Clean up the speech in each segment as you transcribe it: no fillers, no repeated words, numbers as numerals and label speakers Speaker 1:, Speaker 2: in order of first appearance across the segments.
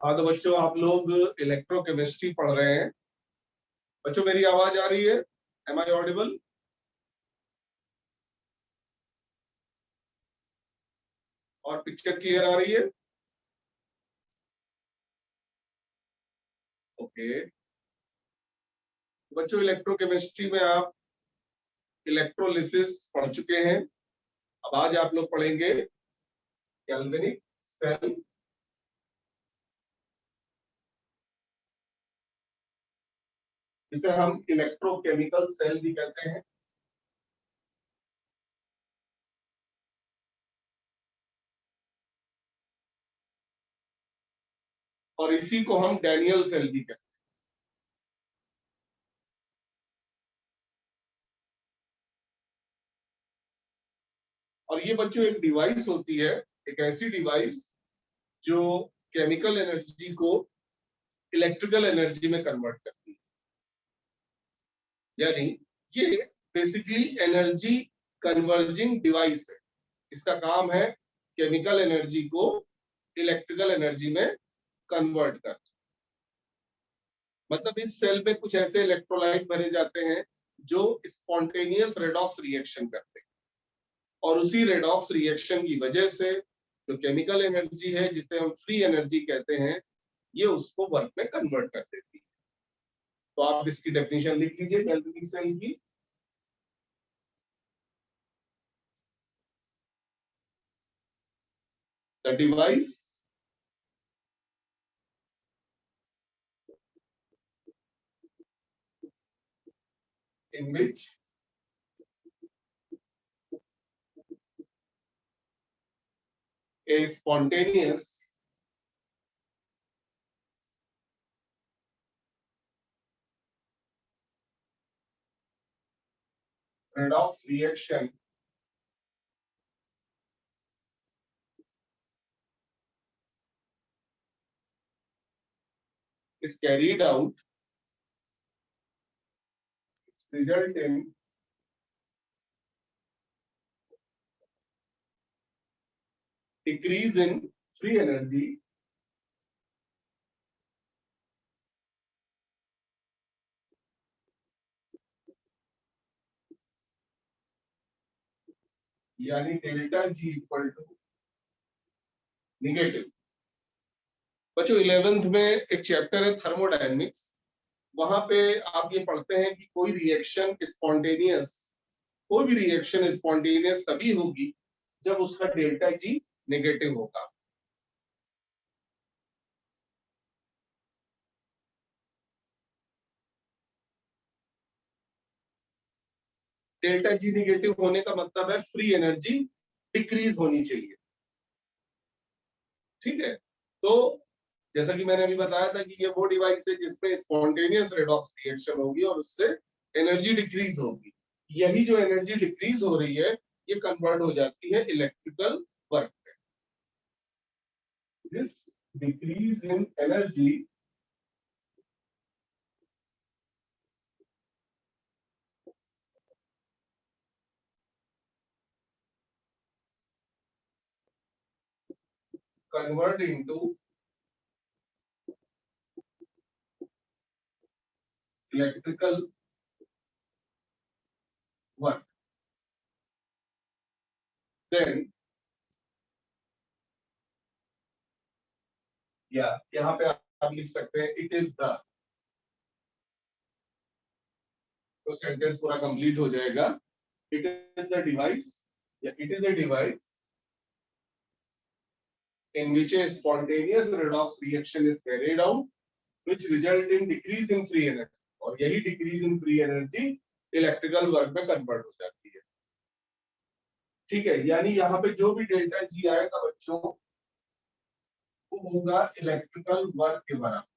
Speaker 1: हाँ तो बच्चों, आप लोग इलेक्ट्रोकेमिस्ट्री पढ़ रहे हैं। बच्चों, मेरी आवाज आ रही है? Am I audible? और पिक्चर क्लियर आ रही है? ओके। बच्चों, इलेक्ट्रोकेमिस्ट्री में आप इलेक्ट्रोलिसिस पढ़ चुके हैं। अब आज आप लोग पढ़ेंगे गैल्वेनिक सेल, जिसे हम इलेक्ट्रोकेमिकल सेल भी कहते हैं। और इसी को हम डैनियल सेल भी कहते हैं। और ये बच्चों एक डिवाइस होती है, एक ऐसी डिवाइस जो केमिकल एनर्जी को इलेक्ट्रिकल एनर्जी में कन्वर्ट करती है। यानी ये बेसिकली एनर्जी कन्वर्जिंग डिवाइस है। इसका काम है केमिकल एनर्जी को इलेक्ट्रिकल एनर्जी में कन्वर्ट करना। मतलब इस सेल में कुछ ऐसे इलेक्ट्रोलाइट भरे जाते हैं जो स्पॉन्टेनियस रेडॉक्स रिएक्शन करते हैं, और उसी रेडॉक्स रिएक्शन की वजह से जो केमिकल एनर्जी है, जिसे हम फ्री एनर्जी कहते हैं, ये उसको वर्क में कन्वर्ट कर देती है। तो आप इसकी डेफिनेशन लिख लीजिए गैल्वेनिक सेल की। The device in which a spontaneous redox reaction is carried out, result in decrease in free energy यानी delta G equal to negative. बच्चों, 11th में एक चैप्टर है थर्मोडायनेमिक्स। वहां पे आप ये पढ़ते हैं कि कोई भी रिएक्शन स्पॉन्टेनियस तभी होगी जब उसका डेल्टा जी नेगेटिव होगा। डेल्टा जी नेगेटिव होने का मतलब है फ्री एनर्जी डिक्रीज होनी चाहिए। ठीक है। तो जैसा कि मैंने अभी बताया था कि ये वो डिवाइस है जिसमें स्पॉन्टेनियस रेडॉक्स रिएक्शन होगी और उससे एनर्जी डिक्रीज होगी। यही जो एनर्जी डिक्रीज हो रही है, ये कन्वर्ट हो जाती है इलेक्ट्रिकल वर्क में। This decrease in energy convert into electrical work. Then यहाँ पे आप लिख सकते हैं इट इज द, तो सेंटेंस पूरा कंप्लीट हो जाएगा। इट इज द डिवाइस या it is a device in which a spontaneous redox reaction is carried out which result in decrease in free energy, और यही decrease in free energy electrical work में convert हो जाती है। ठीक है, यानी यहाँ पे जो भी डेल्टा जी आएगा बच्चों, वो होगा इलेक्ट्रिकल वर्क के बराबर।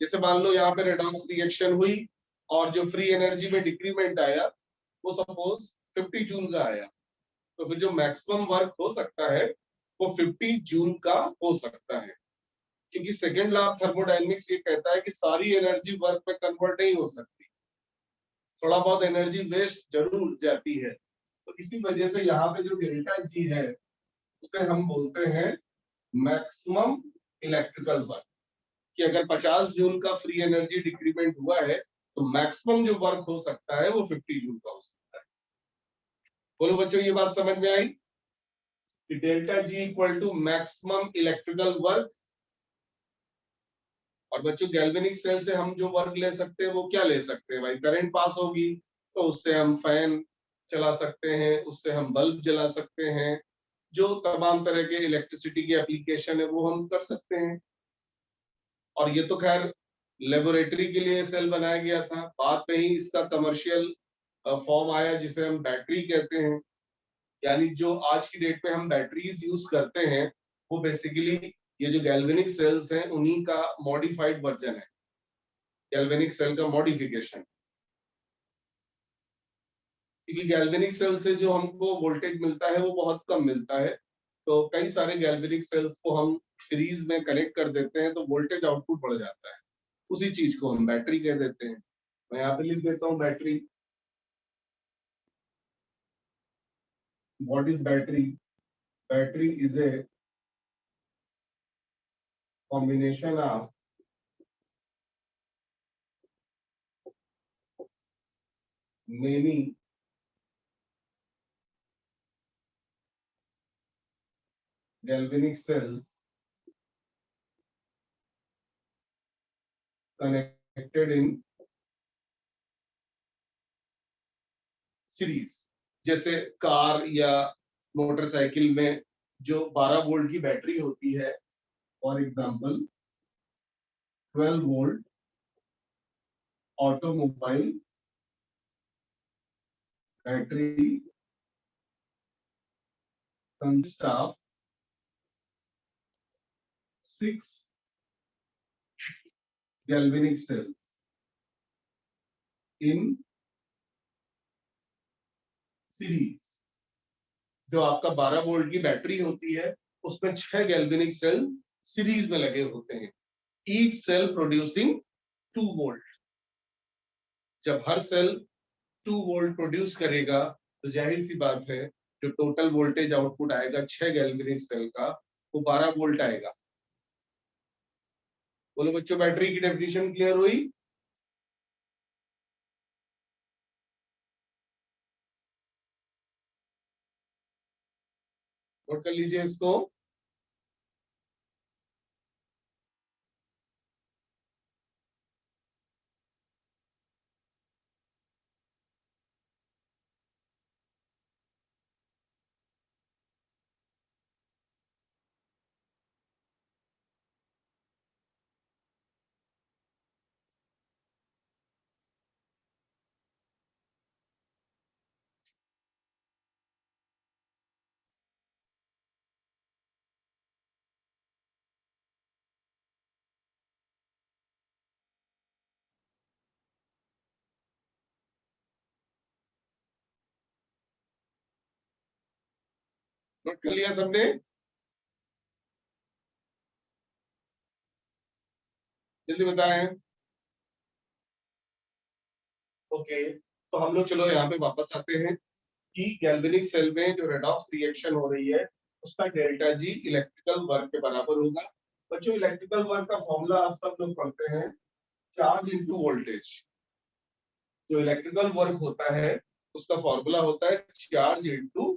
Speaker 1: जैसे मान लो यहाँ पे रेडॉक्स रिएक्शन हुई और जो फ्री एनर्जी में डिक्रीमेंट आया वो सपोज 50 जूल का आया, तो फिर जो मैक्सिमम वर्क हो सकता है वो 50 जूल का हो सकता है। क्योंकि सेकेंड लॉ ऑफ थर्मोडायनेमिक्स ये कहता है कि सारी एनर्जी वर्क में कन्वर्ट नहीं हो सकती, थोड़ा बहुत एनर्जी वेस्ट जरूर जाती है। तो इसी वजह से यहाँ पे जो डेल्टा जी है उसे हम बोलते हैं मैक्सिमम इलेक्ट्रिकल वर्क, कि अगर 50 जूल का फ्री एनर्जी डिक्रीमेंट हुआ है तो मैक्सिमम जो वर्क हो सकता है वो 50 जूल का हो सकता है। बोलो बच्चों, ये बात समझ में आई कि delta G equal to maximum electrical work. और बच्चों गैल्वेनिक सेल से हम जो वर्क ले सकते हैं वो क्या ले सकते हैं भाई, करंट पास होगी तो उससे हम फैन चला सकते हैं, उससे हम बल्ब जला सकते हैं, जो तमाम तरह के इलेक्ट्रिसिटी की एप्लीकेशन है वो हम कर सकते हैं। और ये तो खैर लेबोरेटरी के लिए सेल बनाया गया था, बाद में ही इसका कमर्शियल फॉर्म आया जिसे हम बैटरी कहते हैं। यानी जो आज की डेट पे हम बैटरीज यूज करते हैं वो बेसिकली ये जो गैल्वेनिक सेल्स हैं उन्हीं का मॉडिफाइड वर्जन है, गैल्वेनिक सेल का मॉडिफिकेशन। क्योंकि गैल्वेनिक सेल से जो हमको वोल्टेज मिलता है वो बहुत कम मिलता है, तो कई सारे गैल्वेनिक सेल्स को हम सीरीज में कनेक्ट कर देते हैं तो वोल्टेज आउटपुट बढ़ जाता है, उसी चीज को हम बैटरी कह देते हैं। मैं यहाँ पे लिख देता हूँ battery. What is battery? Battery is a combination of many galvanic cells connected in series. जैसे कार या मोटरसाइकिल में जो 12 वोल्ट की बैटरी होती है, for example 12 volt automobile battery consist of 6 galvanic cells in series. जो आपका 12 वोल्ट की बैटरी होती है उसमें 6 गैल्वेनिक सेल सीरीज में लगे होते हैं, ईच सेल प्रोड्यूसिंग 2 वोल्ट। जब हर सेल 2 वोल्ट प्रोड्यूस करेगा तो जाहिर सी बात है जो टोटल वोल्टेज आउटपुट आएगा 6 गैल्वेनिक सेल का वो 12 वोल्ट आएगा। बोलो बच्चों, बैटरी की डेफिनेशन क्लियर हुई? नोट कर लीजिए इसको। नोट कर लिया सबने? जल्दी बताएं। ओके, तो हम लोग चलो यहाँ पे वापस आते हैं कि गैल्वेनिक सेल में जो रेडॉक्स रिएक्शन हो रही है उसका डेल्टा जी इलेक्ट्रिकल वर्क के बराबर होगा। बच्चों इलेक्ट्रिकल वर्क का फॉर्मूला आप सब लोग पढ़ते हैं, चार्ज इनटू वोल्टेज। जो इलेक्ट्रिकल वर्क होता है उसका फॉर्मूला होता है चार्ज इनटू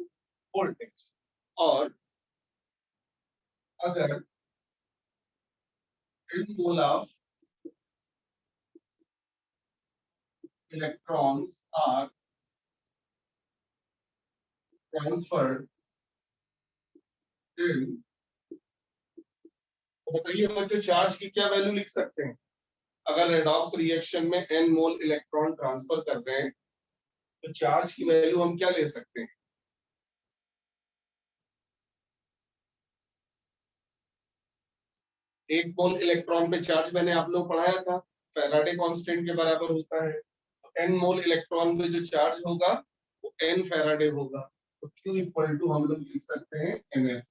Speaker 1: वोल्टेज। और अगर n mole of electrons are transferred in, तो बताइए बच्चों चार्ज की क्या वैल्यू लिख सकते हैं? अगर रेडॉक्स रिएक्शन में n मोल इलेक्ट्रॉन ट्रांसफर कर रहे हैं तो चार्ज की वैल्यू हम क्या ले सकते हैं? एक मोल इलेक्ट्रॉन पे चार्ज मैंने आप लोग पढ़ाया था, फैराडे कांस्टेंट के बराबर होता है। तो n मोल इलेक्ट्रॉन पे जो चार्ज होगा वो n फैराडे होगा। तो Q इक्वल टू हम लोग लिख सकते हैं NF।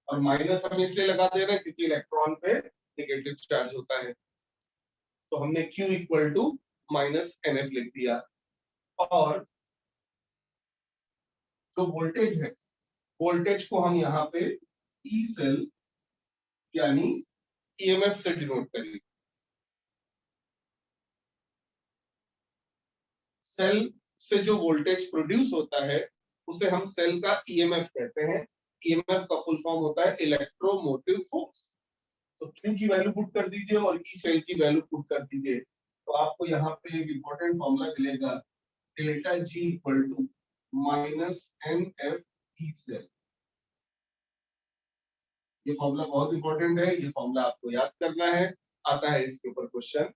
Speaker 1: और माइनस हम इसलिए लगा दे रहे हैं क्योंकि इलेक्ट्रॉन पे नेगेटिव चार्ज होता है, तो हमने Q equal to minus NF लिख दिया। और जो वोल्टेज है, वोल्टेज को हम यहाँ पे ई सेल यानी ईएमएफ से डिनोट करेंगे। सेल से जो वोल्टेज प्रोड्यूस होता है उसे हम सेल का ईएमएफ कहते हैं। ईएमएफ का फुल फॉर्म होता है इलेक्ट्रोमोटिव फोर्स। तो Q की वैल्यू पुट कर दीजिए और ई सेल की वैल्यू पुट कर दीजिए, तो आपको यहाँ पे एक इंपॉर्टेंट फॉर्मूला मिलेगा, delta G equal to minus NF E cell. ये फॉर्मूला बहुत इंपॉर्टेंट है, ये फॉर्मूला आपको याद करना है। आता है इसके ऊपर क्वेश्चन,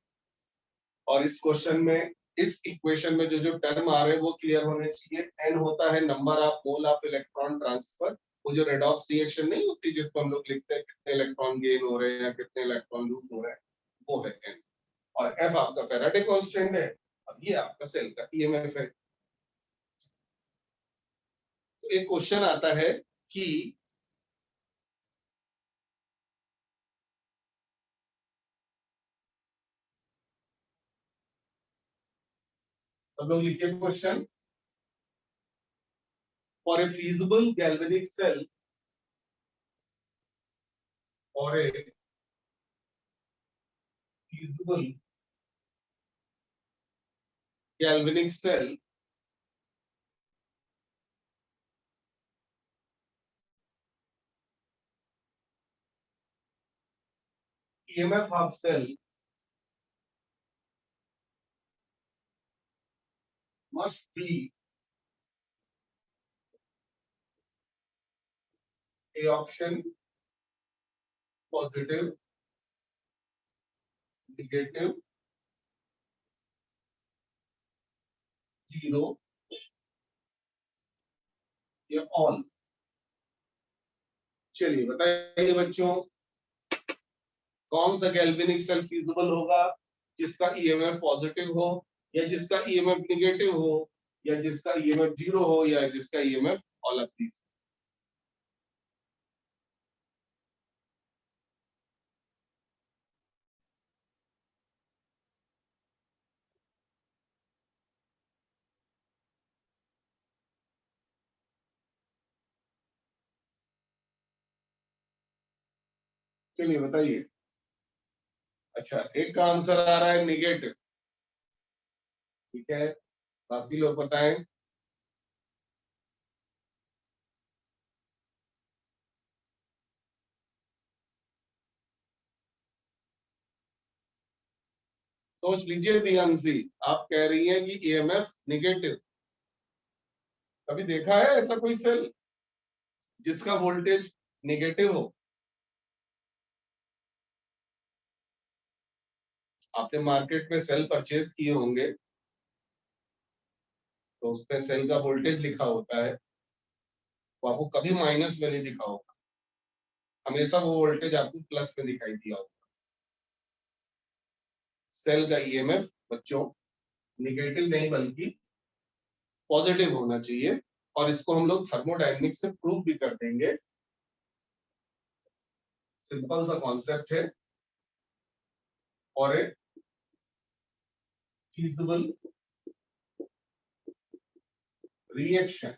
Speaker 1: और इस क्वेश्चन में इस इक्वेशन में जो जो टर्म आ रहे हैं वो क्लियर होने चाहिए। n होता है number of mole of electron transfer, वो जो रेडॉक्स रिएक्शन नहीं होती जिसको हम लोग लिखते हैं कितने इलेक्ट्रॉन गेन हो रहे हैं या कितने इलेक्ट्रॉन लूज हो रहे हैं, वो है n। और f आपका फैराडे कांस्टेंट है, अब ये आपका सेल का ईएमएफ है। तो एक क्वेश्चन आता है कि सब लोग लिखिए question, for a feasible galvanic cell और a feasible galvanic cell EMF of cell must be A option positive, negative, zero या ऑल। चलिए बताइए बच्चों, कौन सा गैल्वेनिक सेल फीजिबल होगा, जिसका ईएमएफ पॉजिटिव हो या जिसका ईएमएफ नेगेटिव हो या जिसका ईएमएफ जीरो हो या जिसका ईएमएफ ऑल ऑफ दीज। चलिए बताइए। अच्छा, एक का आंसर आ रहा है नेगेटिव, ठीक है, बाकी लोग बताएं। सोच लीजिए दियांशी, आप कह रही हैं कि ईएमएफ नेगेटिव। कभी देखा है ऐसा कोई सेल जिसका वोल्टेज नेगेटिव हो? आपने मार्केट में सेल परचेज किए होंगे, तो उसमें सेल का वोल्टेज लिखा होता है, वो आपको कभी माइनस में नहीं दिखा होगा, हमेशा वो वोल्टेज आपको प्लस में दिखाई दिया होगा। सेल का ईएमएफ बच्चों नेगेटिव नहीं बल्कि पॉजिटिव होना चाहिए, और इसको हम लोग थर्मोडायनेमिक्स से प्रूव भी कर देंगे। सिंपल सा कॉन्सेप्ट है, और एक फीजिबल रिएक्शन।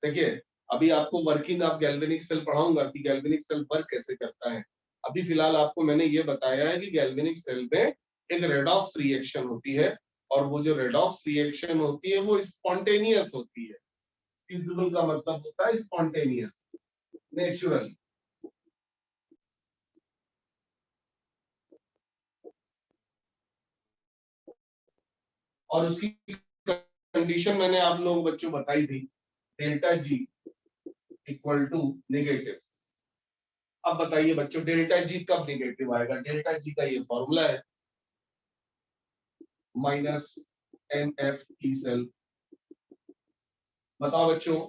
Speaker 1: देखिए, अभी आपको वर्किंग ऑफ गैल्वेनिक सेल पढ़ाऊंगा कि गैल्वेनिक सेल वर्क कैसे करता है। अभी फिलहाल आपको मैंने ये बताया है कि गैल्वेनिक सेल में एक रेडॉक्स रिएक्शन होती है, और वो जो रेडॉक्स रिएक्शन होती है वो स्पॉन्टेनियस होती है। फीजिबल का मतलब होता है स्पॉन्टेनियस, नेचुरल। और उसकी कंडीशन मैंने आप लोगों बच्चों बताई थी, delta G equal to negative. अब बताइए बच्चों, डेल्टा जी कब नेगेटिव आएगा? डेल्टा जी का ये फॉर्मूला है, माइनस NF ई सेल। बताओ बच्चों,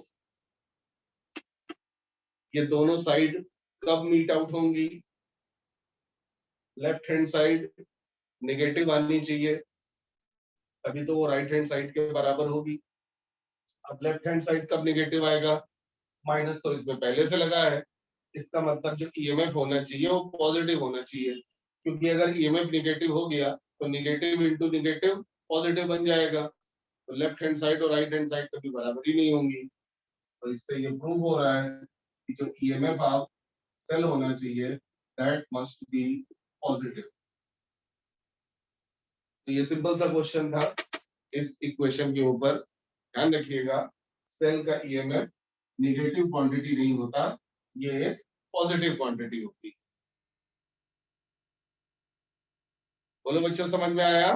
Speaker 1: ये दोनों साइड कब मीट आउट होंगी? लेफ्ट हैंड साइड नेगेटिव आनी चाहिए, तभी तो वो राइट हैंड साइड के बराबर होगी। अब लेफ्ट हैंड साइड कब नेगेटिव आएगा? माइनस तो इसमें पहले से लगा है, इसका मतलब जो ईएमएफ होना चाहिए वो पॉजिटिव होना चाहिए, क्योंकि अगर ईएमएफ नेगेटिव हो गया तो नेगेटिव इंटू नेगेटिव पॉजिटिव बन जाएगा, तो लेफ्ट हैंड साइड और राइट हैंड साइड कभी बराबर ही नहीं होंगी। तो इससे ये प्रूव हो रहा है कि जो ईएमएफ ऑफ सेल होना चाहिए दैट मस्ट बी पॉजिटिव। तो ये सिंपल सा क्वेश्चन था। इस इक्वेशन के ऊपर ध्यान रखिएगा, सेल का ईएमएफ नेगेटिव क्वांटिटी नहीं होता, ये एक पॉजिटिव क्वांटिटी होती है। बोलो बच्चों, समझ में आया?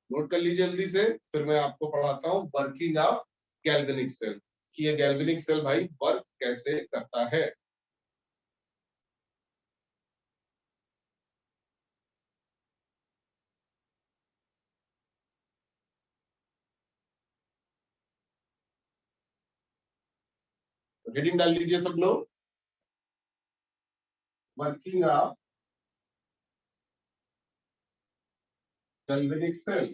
Speaker 1: नोट कर लीजिए जल्दी से, फिर मैं आपको पढ़ाता हूँ वर्किंग ऑफ गैल्वेनिक सेल, कि ये गैल्वेनिक सेल भाई वर्क कैसे करता है। हेडिंग डाल लीजिए सब लोग, वर्किंग ऑफ गैल्वेनिक सेल।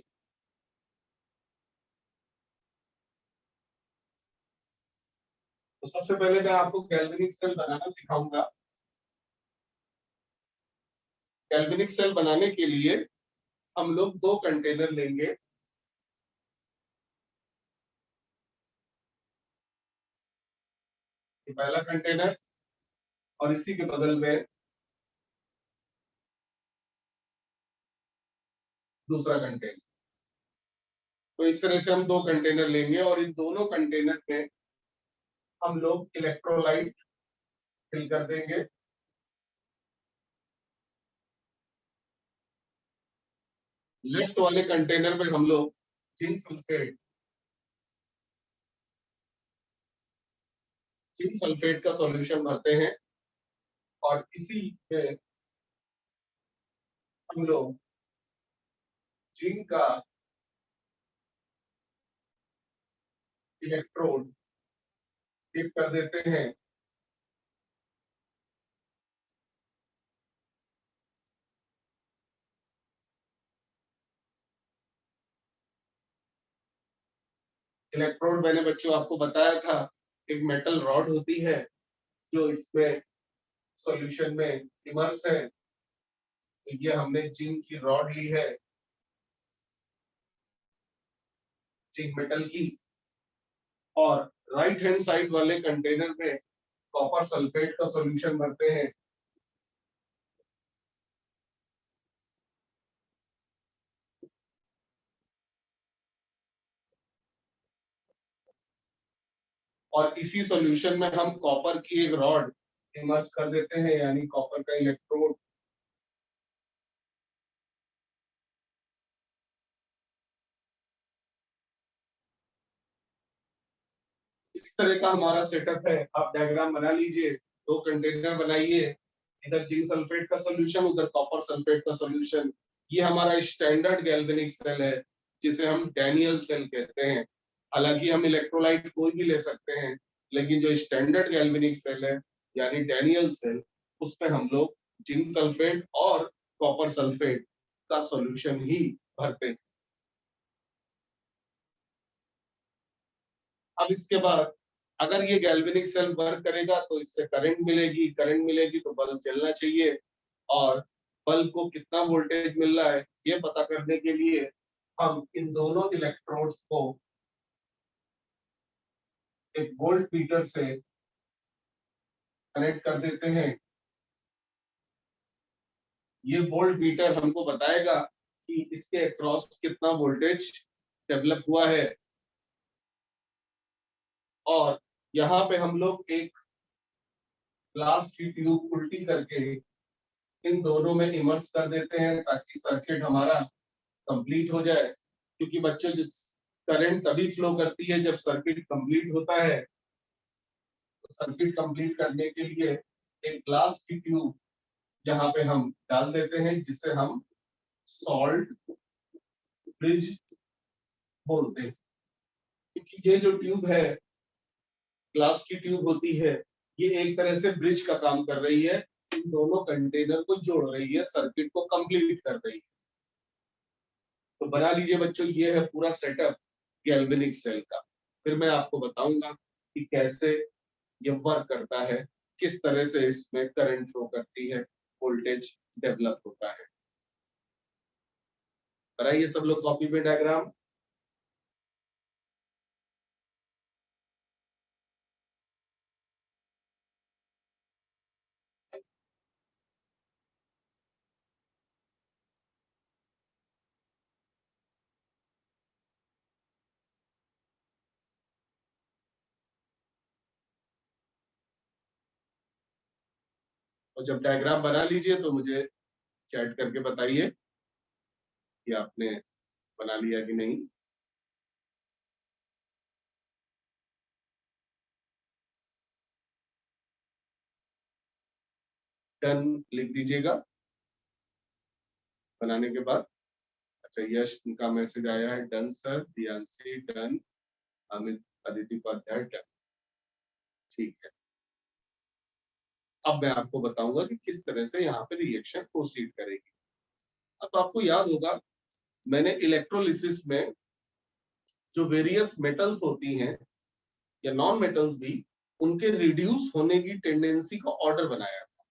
Speaker 1: तो सबसे पहले मैं आपको गैल्वेनिक सेल बनाना सिखाऊंगा। गैल्वेनिक सेल बनाने के लिए हम लोग दो कंटेनर लेंगे। ये पहला कंटेनर और इसी के बगल में दूसरा कंटेनर। तो इस तरह से हम दो कंटेनर लेंगे और इन दोनों कंटेनर में हम लोग इलेक्ट्रोलाइट फिल कर देंगे। लेफ्ट वाले कंटेनर में हम लोग जिंक सल्फेट का सॉल्यूशन भरते हैं और इसी में हम लोग जिंक का इलेक्ट्रोड डिप कर देते हैं। इलेक्ट्रोड मैंने बच्चों आपको बताया था, एक मेटल रॉड होती है जो इसमें सॉल्यूशन में इमर्स है। तो ये हमने जिंक की रॉड ली है, जिंक मेटल की, और राइट हैंड साइड वाले कंटेनर में कॉपर सल्फेट का सॉल्यूशन भरते हैं। और इसी सॉल्यूशन में हम कॉपर की एक रॉड इमर्स कर देते हैं, यानी कॉपर का इलेक्ट्रोड। इस तरह का हमारा सेटअप है। आप डायग्राम बना लीजिए, दो कंटेनर बनाइए, इधर जिंक सल्फेट का सॉल्यूशन, उधर कॉपर सल्फेट का सॉल्यूशन। ये हमारा स्टैंडर्ड गैल्वेनिक सेल है जिसे हम डैनियल सेल कहते हैं। हालांकि हम इलेक्ट्रोलाइट कोई भी ले सकते हैं, लेकिन जो स्टैंडर्ड गैल्वेनिक सेल है यानी डैनियल सेल, उस पे हम लोग जिंक सल्फेट और कॉपर सल्फेट का सॉल्यूशन ही भरते हैं। अब इसके बाद अगर ये गैल्वेनिक सेल वर्क करेगा तो इससे करंट मिलेगी, करंट मिलेगी तो बल्ब जलना चाहिए। और बल्ब को कितना वोल्टेज मिल रहा है ये पता करने के लिए हम इन दोनों इलेक्ट्रोड्स को एक वोल्ट मीटर से कनेक्ट कर देते हैं। ये वोल्ट मीटर हमको बताएगा कि इसके अक्रॉस कितना वोल्टेज डेवलप हुआ है। और यहाँ पे हम लोग एक ग्लास की ट्यूब उल्टी करके इन दोनों में इमर्स कर देते हैं ताकि सर्किट हमारा कंप्लीट हो जाए। क्योंकि बच्चों, जिस करंट तभी फ्लो करती है जब सर्किट कंप्लीट होता है। तो सर्किट कंप्लीट करने के लिए एक ग्लास की ट्यूब यहाँ पे हम डाल देते हैं, जिसे हम सॉल्ट ब्रिज बोलते हैं। क्योंकि ये जो ट्यूब है, ग्लास की ट्यूब होती है, ये एक तरह से ब्रिज का काम कर रही है, इन दोनों कंटेनर को जोड़ रही है, सर्किट को कंप्लीट कर रही है। तो बना लीजिए बच्चों, ये है पूरा सेटअप गैल्वेनिक सेल का। फिर मैं आपको बताऊंगा कि कैसे ये वर्क करता है, किस तरह से इसमें करंट फ्लो करती है, वोल्टेज डेवलप होता है। बनाइए सब लोग कॉपी पे डायग्राम। और जब डायग्राम बना लीजिए तो मुझे चैट करके बताइए कि आपने बना लिया कि नहीं। डन लिख दीजिएगा बनाने के बाद। अच्छा, यश का मैसेज आया है, done sir. Diyanshi done. Amit Aditi Upadhyay done. ठीक है, अब मैं आपको बताऊंगा कि किस तरह से यहाँ पे रिएक्शन प्रोसीड करेगी। अब आपको याद होगा मैंने इलेक्ट्रोलिसिस में जो वेरियस मेटल्स होती हैं या नॉन मेटल्स भी, उनके रिड्यूस होने की टेंडेंसी का ऑर्डर बनाया था।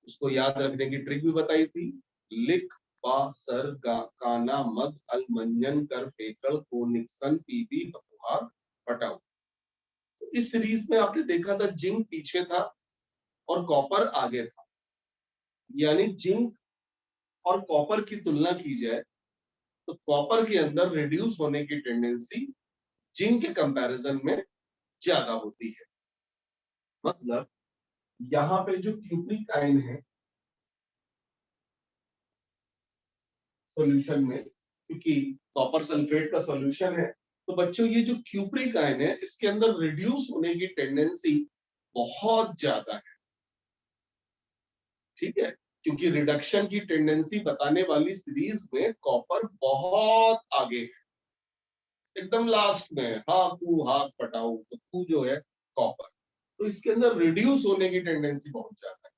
Speaker 1: उसको याद रखने की ट्रिक भी बताई थी। लिख पा सर गा काना मग अलमंजन कर फेकड़ को निक्सन पीबी बकुहार पटाऊ। तो इस सीरीज में आपने देखा था जिंक पीछे था और कॉपर आगे था, यानी जिंक और कॉपर की तुलना की जाए तो कॉपर के अंदर रिड्यूस होने की टेंडेंसी जिंक के कंपैरिजन में ज्यादा होती है। मतलब यहाँ पे जो क्यूप्रिक आयन है सॉल्यूशन में, क्योंकि कॉपर सल्फेट का सॉल्यूशन है, तो बच्चों ये जो क्यूप्रिक आयन है इसके अंदर रिड्यूस होने की टेंडेंसी बहुत ज्यादा है। ठीक है, क्योंकि रिडक्शन की टेंडेंसी बताने वाली सीरीज में कॉपर बहुत आगे है, एकदम लास्ट में है। हा कू हाथ पटाऊ, तो कू जो है कॉपर, तो इसके अंदर रिड्यूस होने की टेंडेंसी बहुत ज्यादा है।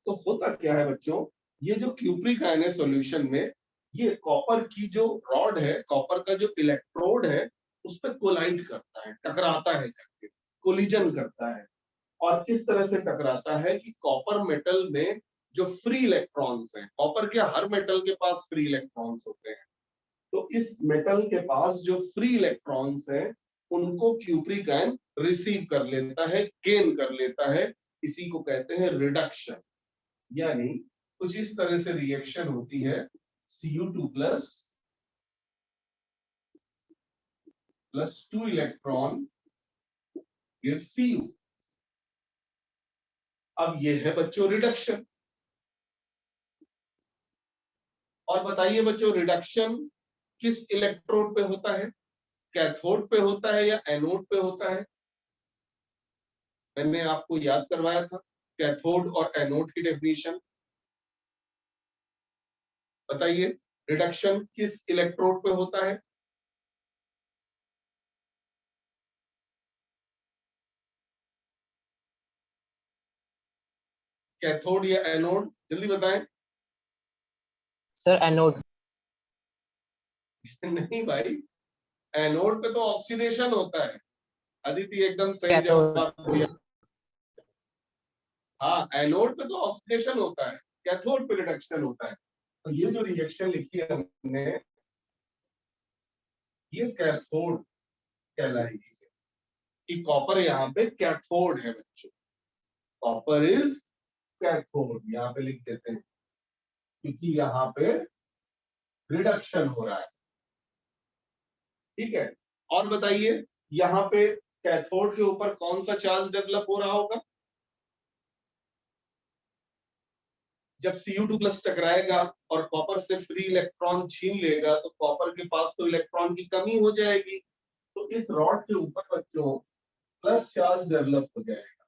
Speaker 1: तो होता क्या है बच्चों, ये जो क्यूप्रिक आयन है सॉल्यूशन में, ये कॉपर की जो रॉड है, कॉपर का जो इलेक्ट्रोड है, उस पर कोलाइड करता है, टकराता है, जाके कोलिजन करता है। और किस तरह से टकराता है कि कॉपर मेटल में जो फ्री इलेक्ट्रॉन्स हैं, कॉपर के हर मेटल के पास फ्री इलेक्ट्रॉन्स होते हैं, तो इस मेटल के पास जो फ्री इलेक्ट्रॉन्स हैं उनको क्यूप्रिक आयन रिसीव कर लेता है, गेन कर लेता है। इसी को कहते हैं रिडक्शन। यानी कुछ इस तरह से रिएक्शन होती है, Cu2 plus 2 electron give Cu। अब ये है बच्चों रिडक्शन। और बताइए बच्चों, रिडक्शन किस इलेक्ट्रोड पे होता है? कैथोड पे होता है या एनोड पे होता है? मैंने आपको याद करवाया था कैथोड और एनोड की डेफिनेशन। बताइए, रिडक्शन किस इलेक्ट्रोड पे होता है? कैथोड या एनोड? जल्दी बताएं।
Speaker 2: Sir anode.
Speaker 1: नहीं भाई, एनोड पे तो ऑक्सीडेशन होता है। अदिति एकदम सही
Speaker 2: कैथोड।
Speaker 1: जवाब दिया। हाँ, एनोड पे तो ऑक्सीडेशन होता है, कैथोड पे रिडक्शन होता है। तो ये जो रिएक्शन लिखी है हमने, ये कैथोड कहलाएगी। कि कॉपर यहाँ पे कैथोड है बच्चों, कॉपर इज कैथोड यहाँ पे लिख देते हैं, क्योंकि यहाँ पे रिडक्शन हो रहा है। ठीक है, और बताइए यहाँ पे कैथोड के ऊपर कौन सा चार्ज डेवलप हो रहा होगा? जब Cu2 टकराएगा और कॉपर से फ्री इलेक्ट्रॉन छीन लेगा तो कॉपर के पास तो इलेक्ट्रॉन की कमी हो जाएगी, तो इस रॉड के ऊपर बच्चों प्लस चार्ज डेवलप हो जाएगा।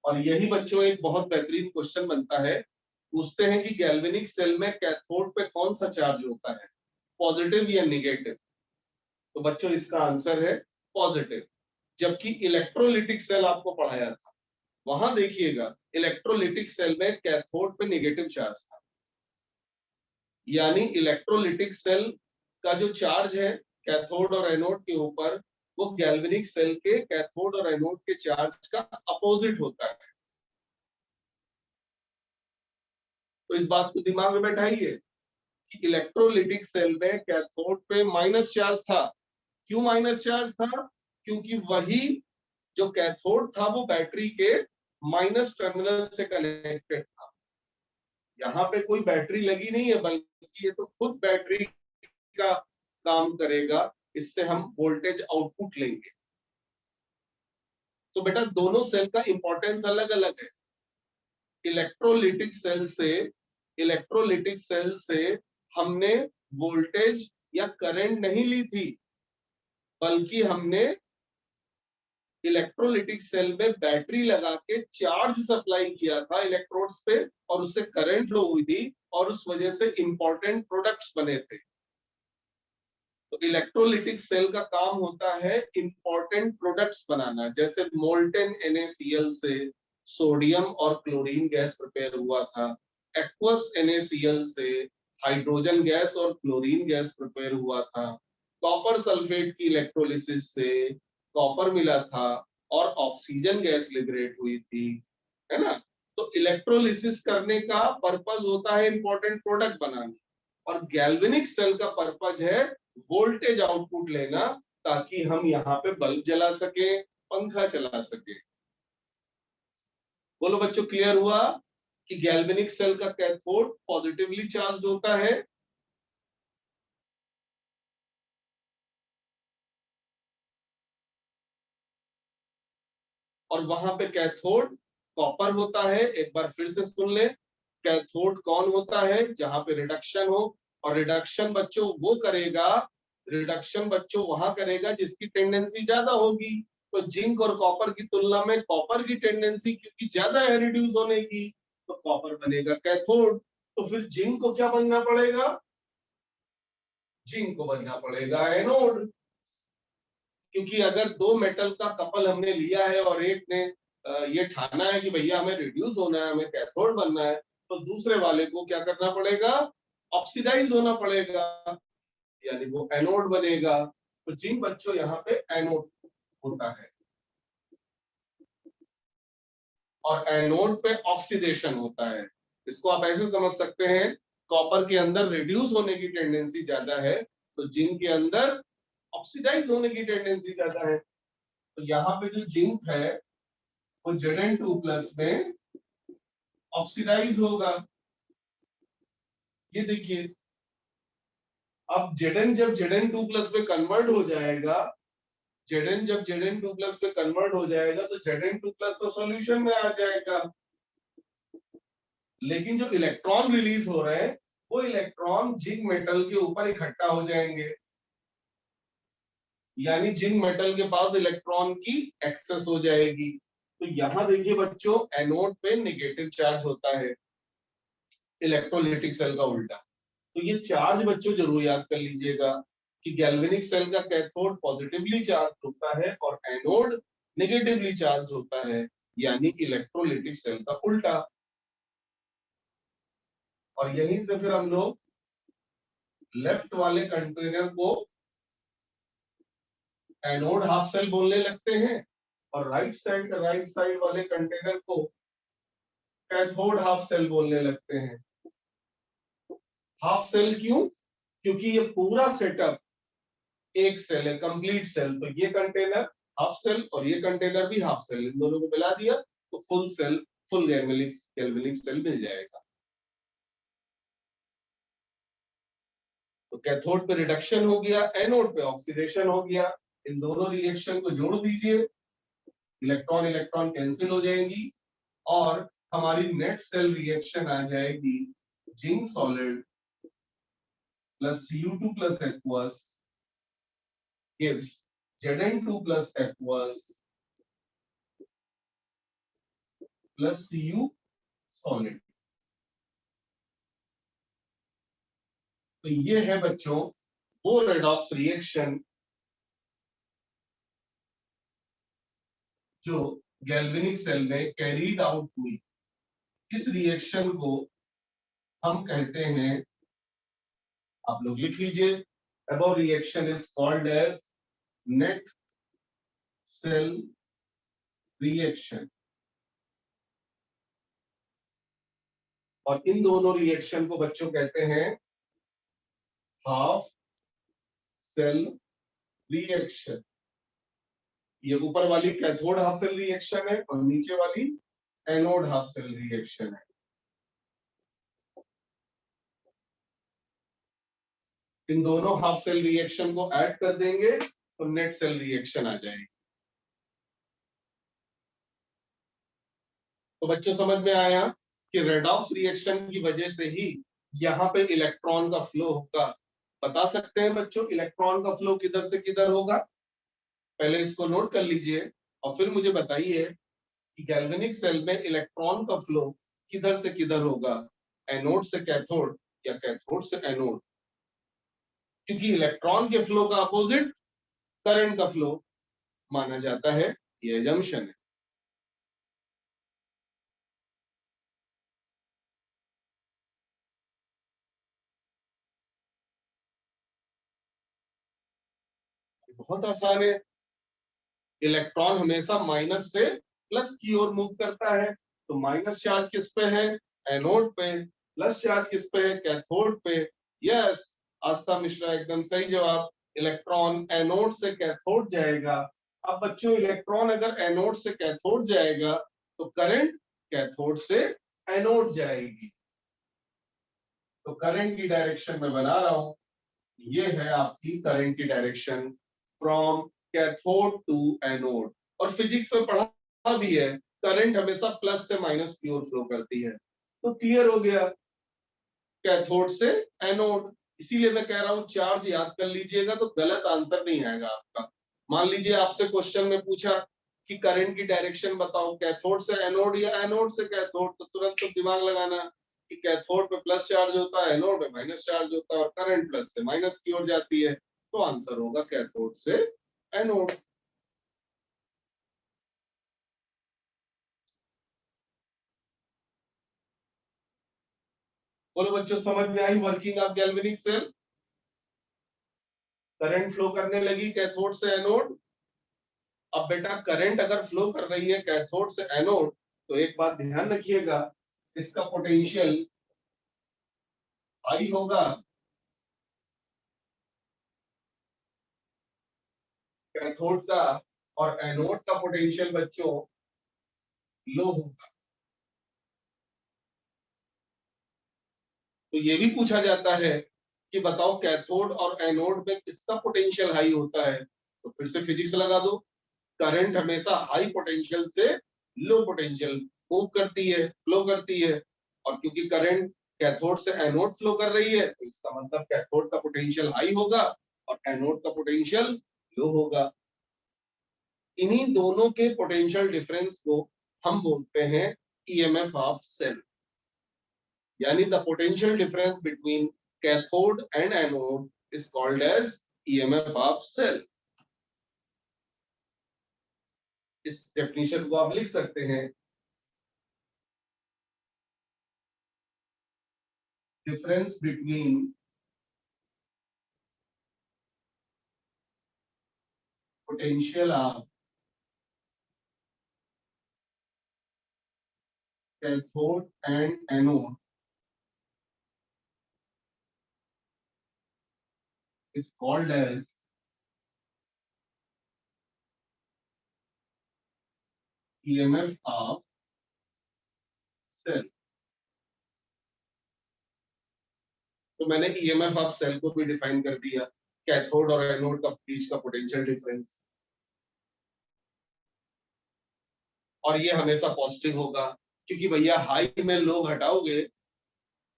Speaker 1: और यही बच्चों एक बहुत बेहतरीन क्वेश्चन बनता है, पूछते हैं कि गैल्वेनिक सेल में कैथोड पे कौन सा चार्ज होता है, पॉजिटिव या निगेटिव? तो बच्चों इसका आंसर है पॉजिटिव। जबकि इलेक्ट्रोलिटिक सेल आपको पढ़ाया था, वहां देखिएगा इलेक्ट्रोलिटिक सेल में कैथोड पे निगेटिव चार्ज था। यानी इलेक्ट्रोलिटिक सेल का जो चार्ज है कैथोड और एनोड के ऊपर, वो गैल्वेनिक सेल के कैथोड और एनोड के चार्ज का अपोजिट होता है। तो इस बात को दिमाग में बैठाइए कि इलेक्ट्रोलिटिक सेल में कैथोड पे माइनस चार्ज था। क्यों माइनस चार्ज था? क्योंकि वही जो कैथोड था वो बैटरी के माइनस टर्मिनल से कनेक्टेड था। यहाँ पे कोई बैटरी लगी नहीं है, बल्कि ये तो खुद बैटरी का काम करेगा, इससे हम वोल्टेज आउटपुट लेंगे। तो बेटा दोनों सेल का इंपॉर्टेंस अलग अलग है। इलेक्ट्रोलिटिक सेल से हमने वोल्टेज या करंट नहीं ली थी, बल्कि हमने इलेक्ट्रोलिटिक सेल में बैटरी लगा के चार्ज सप्लाई किया था इलेक्ट्रोड्स पे, और उससे करंट फ्लो हुई थी, और उस वजह से इंपॉर्टेंट प्रोडक्ट्स बने थे। तो इलेक्ट्रोलिटिक सेल का काम होता है इंपॉर्टेंट प्रोडक्ट्स बनाना। जैसे मोल्टेन NaCl से सोडियम और क्लोरीन गैस प्रिपेयर हुआ था, एक्वस NaCl से हाइड्रोजन गैस और क्लोरीन गैस प्रिपेयर हुआ था, कॉपर सल्फेट की इलेक्ट्रोलिसिस से कॉपर मिला था और ऑक्सीजन गैस लिबरेट हुई थी, है ना। तो इलेक्ट्रोलिसिस करने का पर्पस होता है इंपॉर्टेंट प्रोडक्ट बनाना, और गैल्वेनिक सेल का पर्पस है वोल्टेज आउटपुट लेना, ताकि हम यहाँ पे बल्ब जला सके, पंखा चला सके। बोलो बच्चों, क्लियर हुआ कि गैल्वेनिक सेल का कैथोड पॉजिटिवली चार्ज होता है, और वहां पे कैथोड कॉपर होता है। एक बार फिर से सुन ले, कैथोड कौन होता है? जहां पे रिडक्शन हो, और रिडक्शन बच्चों वो करेगा, रिडक्शन बच्चों वहां करेगा जिसकी टेंडेंसी ज्यादा होगी। तो जिंक और कॉपर की तुलना में कॉपर की टेंडेंसी क्योंकि ज्यादा है रिड्यूस होने की, तो कॉपर बनेगा कैथोड। तो फिर जिंक को क्या बनना पड़ेगा? जिंक को बनना पड़ेगा एनोड। क्योंकि अगर दो मेटल का कपल हमने लिया है और एक ने ये ठाना है कि भैया हमें रिड्यूस होना है, हमें कैथोड बनना है, तो दूसरे वाले को क्या करना पड़ेगा? ऑक्सीडाइज होना पड़ेगा, यानी वो एनोड बनेगा। तो जिंक बच्चों यहाँ पे एनोड होता है, और एनोड पे ऑक्सीडेशन होता है। इसको आप ऐसे समझ सकते हैं, कॉपर के अंदर रिड्यूस होने की टेंडेंसी ज्यादा है, तो जिंक के अंदर ऑक्सीडाइज होने की टेंडेंसी ज्यादा है। तो यहाँ पे जो जिंक है वो Zn2+ में ऑक्सीडाइज होगा। ये देखिए, अब Zn जब Zn2+ में कन्वर्ट हो जाएगा, Zn जब Zn2+ में कन्वर्ट हो जाएगा, तो Zn2+ तो सॉल्यूशन में आ जाएगा। लेकिन जो इलेक्ट्रॉन रिलीज हो रहे हैं, वो इलेक्ट्रॉन जिंक मेटल के ऊपर इकट्ठा हो जाएंगे, यानी जिंक मेटल के पास इलेक्ट्रॉन की एक्सेस हो जाएगी। तो यहां देखिए बच्चों, एनोड पे नेगेटिव चार्ज होता है, इलेक्ट्रोलिटिक सेल का उल्टा। तो ये चार्ज बच्चों जरूर याद कर लीजिएगा कि गैल्वेनिक सेल का कैथोड पॉजिटिवली चार्ज होता है और एनोड नेगेटिवली चार्ज होता है, यानी इलेक्ट्रोलिटिक सेल का उल्टा। और यहीं से फिर हम लोग लेफ्ट वाले कंटेनर को एनोड हाफ सेल बोलने लगते हैं, और राइट साइड वाले कंटेनर को कैथोड हाफ सेल बोलने लगते हैं। हाफ सेल क्यों? क्योंकि ये पूरा सेटअप एक सेल है, कंप्लीट सेल। तो ये कंटेनर हाफ सेल और ये कंटेनर भी हाफ सेल, इन दोनों को मिला दिया तो full cell, full galvanic cell मिल जाएगा। तो कैथोड पे रिडक्शन हो गया, एनोड पे ऑक्सीडेशन हो गया। इन दोनों रिएक्शन को जोड़ दीजिए, इलेक्ट्रॉन इलेक्ट्रॉन कैंसिल हो जाएंगी, और हमारी नेट सेल रिएक्शन आ जाएगी zinc solid plus Cu2+ aqueous gives Zn2+ aqueous plus Cu solid। तो ये है बच्चों वो रेडॉक्स रिएक्शन जो गैल्वेनिक सेल में कैरीड आउट हुई। इस रिएक्शन को हम कहते हैं, आप लोग लिख लीजिए, above reaction is called as net cell reaction. और इन दोनों रिएक्शन को बच्चों कहते हैं हाफ सेल रिएक्शन। ये ऊपर वाली कैथोड हाफ सेल रिएक्शन है और नीचे वाली एनोड हाफ सेल रिएक्शन है। इन दोनों हाफ सेल रिएक्शन को ऐड कर देंगे तो नेट सेल रिएक्शन आ जाएगी। तो बच्चों समझ में आया कि रेडॉक्स रिएक्शन की वजह से ही यहाँ पे इलेक्ट्रॉन का फ्लो होगा। बता सकते हैं बच्चों इलेक्ट्रॉन का फ्लो किधर से किधर होगा? पहले इसको नोट कर लीजिए और फिर मुझे बताइए कि गैल्वेनिक सेल में इलेक्ट्रॉन का फ्लो किधर से किधर होगा, एनोड से कैथोड या कैथोड से एनोड? क्योंकि इलेक्ट्रॉन के फ्लो का अपोजिट करंट का फ्लो माना जाता है, ये अजम्पशन है। बहुत आसान है। इलेक्ट्रॉन हमेशा माइनस से प्लस की ओर मूव करता है, तो माइनस चार्ज किस पे है? एनोड पे। प्लस चार्ज किस पे है? कैथोड पे। यस, आस्था मिश्रा एकदम सही जवाब। इलेक्ट्रॉन एनोड से कैथोड जाएगा। अब बच्चों इलेक्ट्रॉन अगर एनोड से कैथोड जाएगा तो करंट कैथोड से एनोड जाएगी। तो करंट की डायरेक्शन में बना रहा हूं, ये है आपकी करंट की direction from cathode to anode. और फिजिक्स में पढ़ा भी है करंट हमेशा प्लस से माइनस की ओर फ्लो करती है। तो क्लियर हो गया, कैथोड से एनोड। इसीलिए मैं कह रहा हूं चार्ज याद कर लीजिएगा तो गलत आंसर नहीं आएगा आपका। मान लीजिए आपसे क्वेश्चन में पूछा कि करंट की डायरेक्शन बताओ, कैथोड से एनोड या एनोड से कैथोड, तो तुरंत तो दिमाग लगाना कि कैथोड पे प्लस चार्ज होता है, एनोड पे माइनस चार्ज होता है और करंट प्लस से माइनस की ओर जाती है, तो आंसर होगा कैथोड से एनोड। बोलो बच्चों समझ में आई working of galvanic cell? Current flow करने लगी कैथोड से एनोड। अब बेटा करंट अगर फ्लो कर रही है कैथोड से एनोड तो एक बात ध्यान रखिएगा, इसका पोटेंशियल हाई होगा, कैथोड का, और एनोड का पोटेंशियल बच्चों लो होगा। तो ये भी पूछा जाता है कि बताओ कैथोड और एनोड में किसका पोटेंशियल हाई होता है, तो फिर से फिजिक्स लगा दो। करंट हमेशा हाई पोटेंशियल से लो पोटेंशियल मूव करती है, फ्लो करती है, और क्योंकि करंट कैथोड से एनोड फ्लो कर रही है तो इसका मतलब कैथोड का पोटेंशियल हाई होगा और एनोड का पोटेंशियल लो होगा। इन्हीं दोनों के पोटेंशियल डिफरेंस को हम बोलते हैं ईएमएफ ऑफ सेल, यानी the potential difference between cathode and anode is called as EMF of cell. इस डेफिनेशन को आप लिख सकते हैं, difference between potential of cathode and anode is called as EMF of cell। तो मैंने EMF ऑफ सेल को भी डिफाइन कर दिया, कैथोड और एनोड का बीच का पोटेंशियल डिफरेंस, और ये हमेशा पॉजिटिव होगा क्योंकि भैया हाई में लो घटाओगे,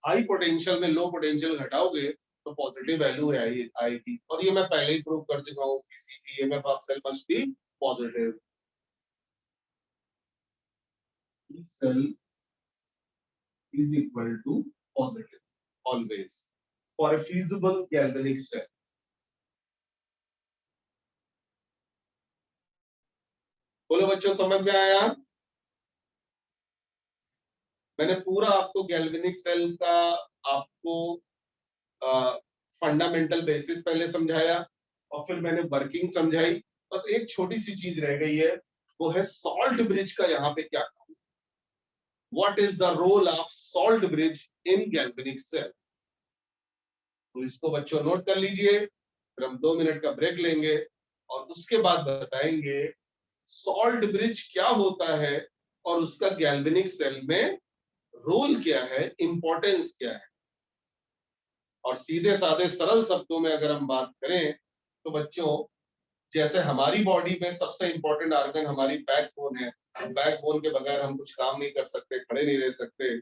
Speaker 1: हाई पोटेंशियल में लो पोटेंशियल घटाओगे तो पॉजिटिव वैल्यू आएगी, और ये मैं पहले ही प्रूव कर चुका हूँ किसी EMF of cell must be positive. Cell is equal to positive always for a feasible galvanic cell। बोलो बच्चों समझ में आया? मैंने पूरा आपको गैल्वेनिक सेल का आपको फंडामेंटल बेसिस पहले समझाया और फिर मैंने वर्किंग समझाई। बस एक छोटी सी चीज रह गई है, वो है सॉल्ट ब्रिज का यहाँ पे क्या काम। What is the role of salt bridge in galvanic cell? तो इसको बच्चों नोट कर लीजिए, फिर हम 2 मिनट का ब्रेक लेंगे और उसके बाद बताएंगे सॉल्ट ब्रिज क्या होता है और उसका गैल्वेनिक सेल में रोल क्या है, इंपॉर्टेंस क्या है। और सीधे साधे सरल शब्दों में अगर हम बात करें तो बच्चों जैसे हमारी बॉडी में सबसे इंपॉर्टेंट ऑर्गन हमारी बैकबोन है, बैकबोन के बगैर हम कुछ काम नहीं कर सकते, खड़े नहीं रह सकते,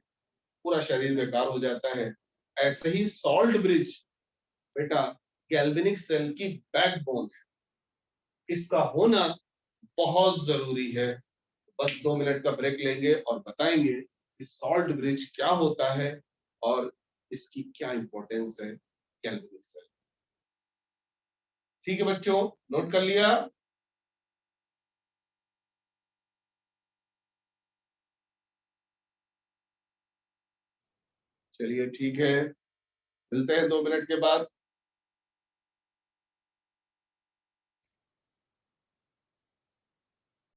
Speaker 1: पूरा शरीर बेकार हो जाता है। ऐसे ही सॉल्ट ब्रिज बेटा गैल्वेनिक सेल की बैकबोन है, इसका होना बहुत जरूरी है। बस 2 मिनट का ब्रेक लेंगे और बताएंगे कि सॉल्ट ब्रिज क्या होता है और इसकी क्या इंपॉर्टेंस है गैल्वेनिक सेल। ठीक है बच्चों, नोट कर लिया? चलिए ठीक है, मिलते हैं 2 मिनट के बाद।